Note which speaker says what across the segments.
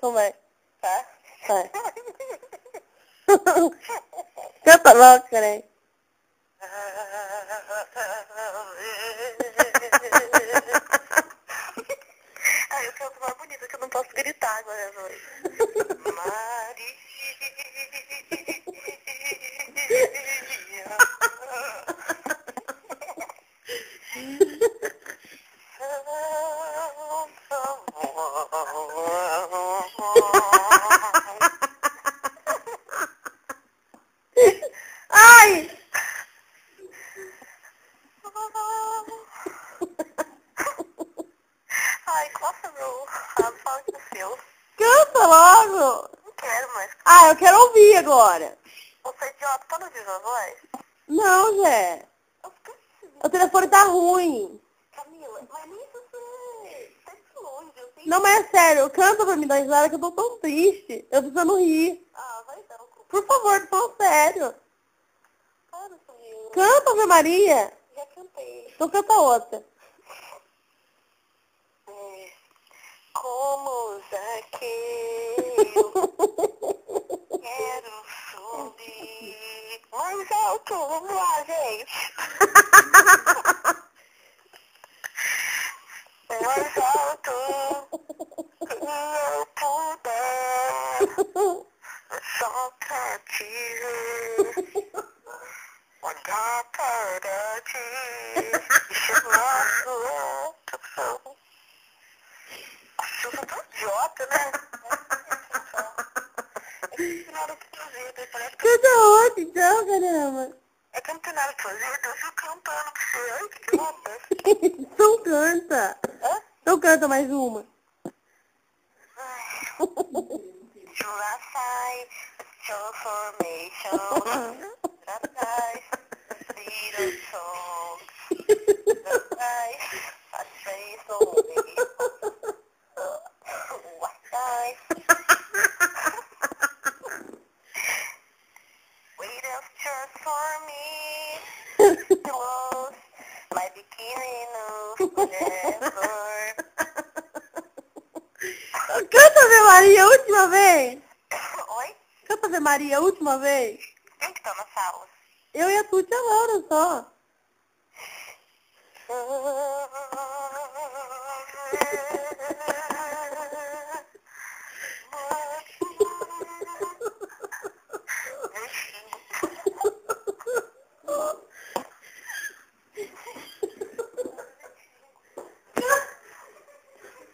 Speaker 1: Como é?
Speaker 2: Tá?
Speaker 1: Vai. Canta logo, peraí.
Speaker 2: Ai, eu canto mais bonita que eu não posso gritar agora, Zoe. Maria.
Speaker 1: Ai!
Speaker 2: Ai, coça meu rabo, fala que é seu.
Speaker 1: Canta logo!
Speaker 2: Não quero mais.
Speaker 1: Ah, eu quero ouvir agora.
Speaker 2: Você é idiota, pode ouvir minha voz?
Speaker 1: Não, Zé.
Speaker 2: Eu esqueci.
Speaker 1: O telefone tá ruim.
Speaker 2: Camila, mas nem se você tá de longe, eu sei.
Speaker 1: Não, mas é sério, canta pra mim dar risada que eu tô tão triste. Eu tô precisando rir.
Speaker 2: Ah, vai dar.
Speaker 1: Por favor, tô falando sério.
Speaker 2: Para, Camila.
Speaker 1: Canta, Ave Maria.
Speaker 2: Já cantei.
Speaker 1: Então canta outra.
Speaker 2: Como Zaqueu, quero subir mais alto, vamos lá, gente. Mais alto que eu puder, só pra te ver, olhar para ti e chamar sua atenção. Eu sou tão idiota, né? É campeonato Cruzeiro, parece que
Speaker 1: Canta outra, então, caramba.
Speaker 2: é campeonato Cruzeiro, eu fico cantando pra você. Ai, que idiota.
Speaker 1: Então canta.
Speaker 2: Hã?
Speaker 1: Então canta mais uma.
Speaker 2: July show formation, atrás, little songs, atrás, a trace away, atrás. Wait just for me, close, my bikini no forever.
Speaker 1: Canta Ave Maria a última vez.
Speaker 2: Oi?
Speaker 1: Canta Ave Maria a última vez.
Speaker 2: Quem que tá na sala?
Speaker 1: Eu e a Tuti e a Laura só.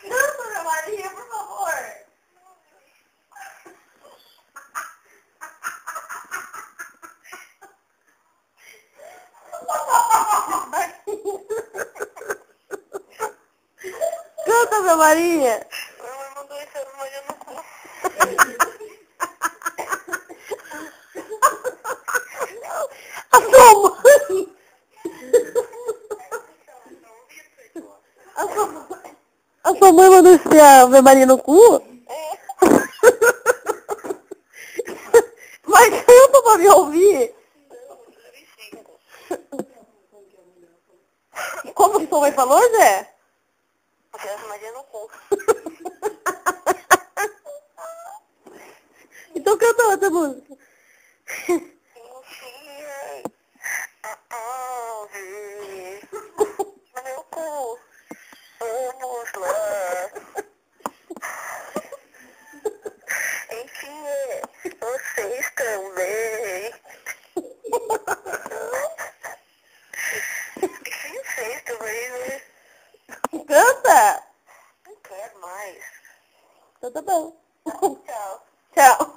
Speaker 1: Canta Ave Maria, por favor. Canta Ave Maria.
Speaker 2: Minha mãe mandou isso, mas eu não consigo.
Speaker 1: A sua mãe. A sua mãe mandou enfiar a Ave Maria no cu? Mas canta pra me ouvir. Como que sua mãe falou, Zé?
Speaker 2: Maria no cu.
Speaker 1: Então canta outra música.
Speaker 2: Enfiei a ave no meu cu. Vamos lá. Enfiei vocês também. Enfim, vocês também, né?
Speaker 1: Canta.
Speaker 2: Não quero mais.
Speaker 1: Então tá bom.
Speaker 2: Tchau.
Speaker 1: Tchau.